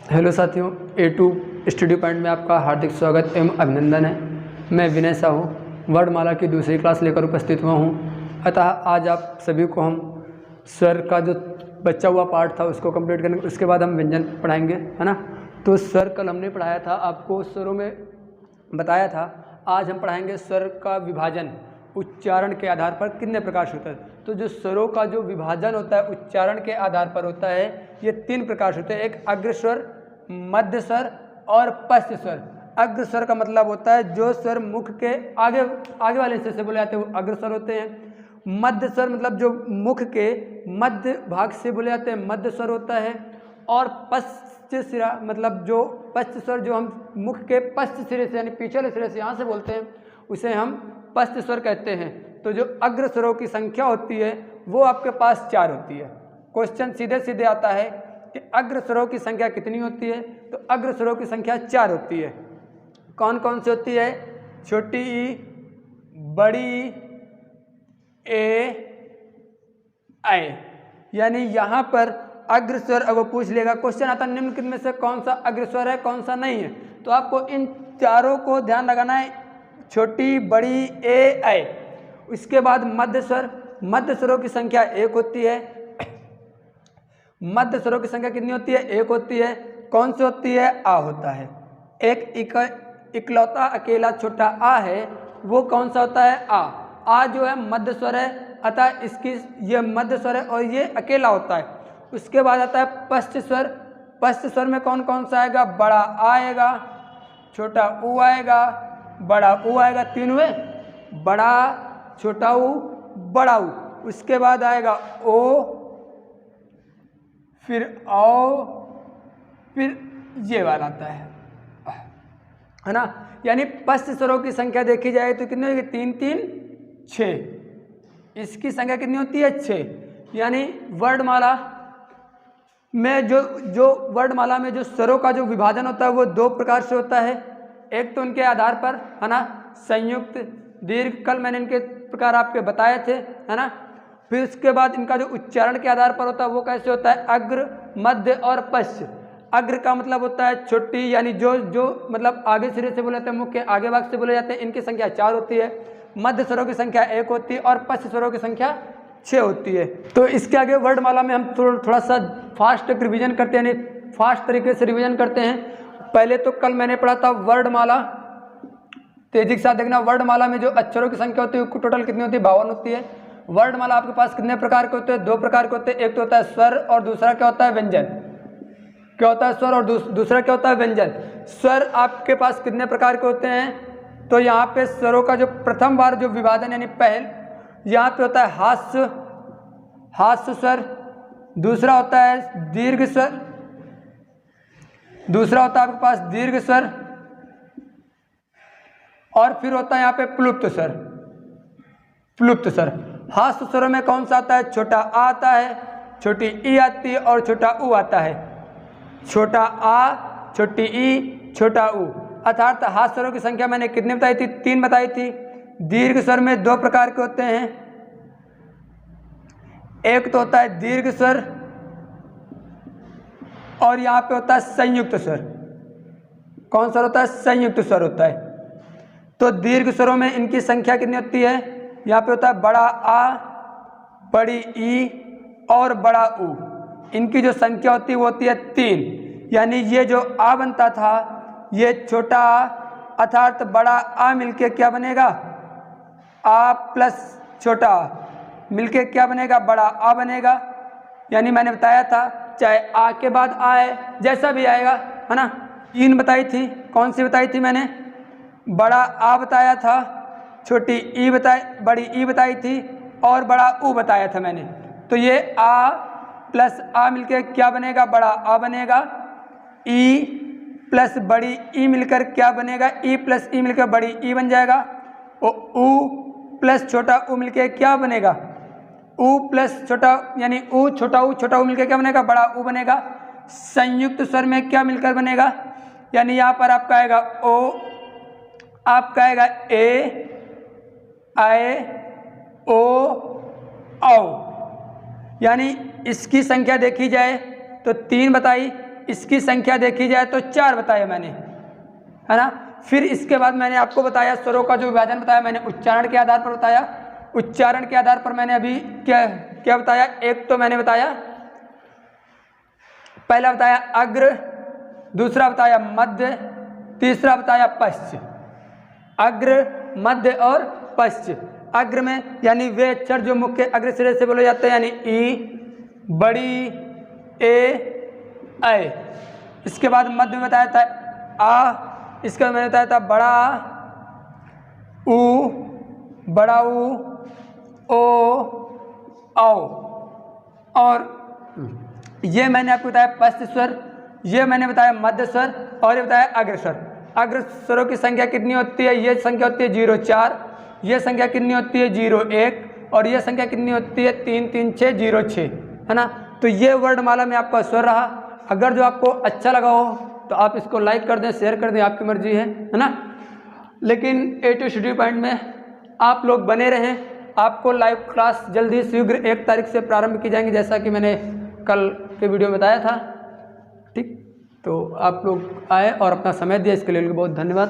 Hello साथियों, A2 study point में आपका हार्दिक स्वागत एवं अभिनंदन है। मैं विनय साहू वर्णमाला की दूसरी क्लास लेकर उपस्थित हुआ हूँ। अतः आज आप सभी को हम स्वर का जो बचा हुआ पार्ट था उसको कंप्लीट करेंगे। उसके बाद हम व्यंजन पढ़ाएंगे, है ना। तो स्वर कल हमने पढ़ाया था, आपको स्वरों में बताया था। आज हम पढ़ाएंगे स्वर का विभाजन उच्चारण के आधार पर कितने प्रकार से होता है। तो जो स्वरों का जो विभाजन होता है उच्चारण के आधार पर होता है, ये 3 प्रकार से होते हैं। एक अग्र स्वर, मध्य स्वर और पश्च स्वर। अग्र स्वर का मतलब होता है जो स्वर मुख के आगे वाले हिस्से से बोले जाते हैं वो अग्र स्वर होते हैं। मध्य स्वर मतलब जो मुख के मध्य भाग से बोले जाते हैं मध्य स्वर होता है। और पश्च सिरा मतलब जो पश्च स्वर जो हम मुख के पश्च सिरे से यानी पिछले सिरे से यहाँ से बोलते हैं उसे हम पश्च स्वर कहते हैं। तो जो अग्र स्वरों की संख्या होती है वो आपके पास 4 होती है। क्वेश्चन सीधे सीधे आता है कि अग्र स्वरों की संख्या कितनी होती है, तो अग्र स्वरों की संख्या 4 होती है। कौन कौन सी होती है? छोटी ई, बड़ी ई, ए, ऐ। यानी यहाँ पर अग्र स्वर, अब वो पूछ लेगा क्वेश्चन आता निम्नलिखित में से कौन सा अग्र स्वर है कौन सा नहीं है, तो आपको इन चारों को ध्यान लगाना है। छोटी, बड़ी, ए, ऐ। इसके बाद मध्य स्वर, मध्य स्वरों की संख्या 1 होती है। मध्य स्वरों की संख्या कितनी होती है? 1 होती है। कौन सी होती है? आ होता है। एक इकलौता अकेला छोटा आ है, वो कौन सा होता है? आ। आ जो है मध्य स्वर है, अतः इसकी ये मध्य स्वर है और ये अकेला होता है। उसके बाद आता है पश्च स्वर। पश्च स्वर में कौन कौन सा आएगा? बड़ा आ आएगा, छोटा ऊ आएगा, बड़ा ऊ आएगा। 3 हुए, बड़ा, छोटा ऊ, बड़ा ऊ। उसके बाद आएगा ओ, फिर औ, फिर ये वाला आता है ना। यानी पश्च स्वरों की संख्या देखी जाए तो कितनी होगी? 3 3 6। इसकी संख्या कितनी होती है? 6। यानी वर्णमाला में जो वर्णमाला में जो स्वरों का जो विभाजन होता है वो 2 प्रकार से होता है। एक तो उनके आधार पर, है ना, संयुक्त, दीर्घ, कल मैंने इनके प्रकार आपके बताए थे, है ना। फिर उसके बाद इनका जो उच्चारण के आधार पर होता है वो कैसे होता है? अग्र, मध्य और पश्च। अग्र का मतलब होता है छोटी, यानी जो मतलब आगे सिरे से बोले जाते हैं, मुख के आगे भाग से बोले जाते हैं, इनकी संख्या 4 होती है। मध्य स्वरों की संख्या 1 होती है और पश्च स्वरों की संख्या 6 होती है। तो इसके आगे वर्णमाला में हम थोड़ा सा फास्ट रिविजन करते हैं, यानी फास्ट तरीके से रिविजन करते हैं। पहले तो कल मैंने पढ़ा था वर्णमाला, तेजी के साथ देखना। वर्णमाला में जो अक्षरों की संख्या होती है टोटल कितनी होती है? 52 होती है। वर्णमाला आपके पास कितने प्रकार के होते हैं? 2 प्रकार के होते हैं। एक तो होता है स्वर और दूसरा क्या होता है? व्यंजन। क्या होता है? स्वर और दूसरा क्या होता है? व्यंजन। स्वर आपके पास कितने प्रकार के होते हैं? तो यहाँ पे स्वरों का जो प्रथम बार जो विभाजन यानी पहल, यहाँ पे होता है हास्य स्वर। दूसरा होता है दीर्घ स्वर, दूसरा होता है आपके पास दीर्घ स्वर। और फिर होता है यहाँ पे प्लुप्त स्वर। प्लुप्त स्वर हास्य स्वरों में कौन सा आता है? छोटा आ आता है, छोटी ई आती है और छोटा ऊ आता है। छोटा आ, छोटी ई, छोटा ऊ। अर्थात हास्य स्वरों की संख्या मैंने कितनी बताई थी? 3 बताई थी। दीर्घ स्वर में 2 प्रकार के होते हैं। एक तो होता है दीर्घ स्वर और यहाँ पे होता है संयुक्त स्वर। कौन सा होता है? संयुक्त स्वर होता है। तो दीर्घ स्वरों में इनकी संख्या कितनी होती है? यहाँ पे होता है बड़ा आ, बड़ी ई और बड़ा ऊ। इनकी जो संख्या होती है वो होती है 3। यानी ये जो आ बनता था ये छोटा आ अर्थात बड़ा आ मिलके क्या बनेगा? आ प्लस छोटा आ मिलके क्या बनेगा? बड़ा आ बनेगा। यानी मैंने बताया था चाहे आ के बाद आए जैसा भी आएगा, है ना। 3 बताई थी। कौन सी बताई थी मैंने? बड़ा आ बताया था, छोटी ई बताई, बड़ी ई बताई थी और बड़ा ऊ बताया था मैंने। तो ये आ प्लस आ मिलकर क्या बनेगा? बड़ा आ बनेगा। ई प्लस बड़ी ई मिलकर क्या बनेगा? ई प्लस ई मिलकर बड़ी ई बन जाएगा। और ऊ प्लस छोटा ऊ मिलकर क्या बनेगा? ऊ प्लस छोटा, यानी ऊ छोटा ऊ मिलकर क्या बनेगा? बड़ा ऊ बनेगा। संयुक्त स्वर में क्या मिलकर बनेगा? यानी यहाँ पर आपका आएगा ओ, आपका आएगा ए, आए, ओ, औ। यानी इसकी संख्या देखी जाए तो 3 बताई, इसकी संख्या देखी जाए तो 4 बताया मैंने, है ना। फिर इसके बाद मैंने आपको बताया स्वरों का जो विभाजन बताया मैंने उच्चारण के आधार पर बताया। उच्चारण के आधार पर मैंने अभी क्या क्या बताया, एक तो मैंने बताया, पहला बताया अग्र, दूसरा बताया मध्य, तीसरा बताया पश्च। अग्र, मध्य और पश्च। अग्र में यानी वे अक्षर जो मुख्य अग्र सिरे से बोले जाते हैं, यानी ई, बड़ी, ए, ऐ। इसके बाद मध्य में बताया था आ, इसके बाद मैंने बताया था बड़ा ऊ, बड़ा ऊ, ओ, औ। और ये मैंने आपको बताया पश्च स्वर, ये मैंने बताया मध्य स्वर और ये बताया अग्र स्वर। अग्र स्वरों की संख्या कितनी होती है, ये संख्या होती है 0 4, ये संख्या कितनी होती है 0 1 और ये संख्या कितनी होती है 3 3 6 0 6, है ना। तो ये वर्णमाला में आपका स्वर रहा। अगर जो आपको अच्छा लगा हो तो आप इसको लाइक कर दें, शेयर कर दें, आपकी मर्जी है ना। लेकिन A2 स्टडी पॉइंट में आप लोग बने रहें। आपको लाइव क्लास जल्दी शीघ्र 1 तारीख से प्रारंभ की जाएंगी, जैसा कि मैंने कल के वीडियो में बताया था। ठीक, तो आप लोग आए और अपना समय दिया, इसके लिए बहुत धन्यवाद।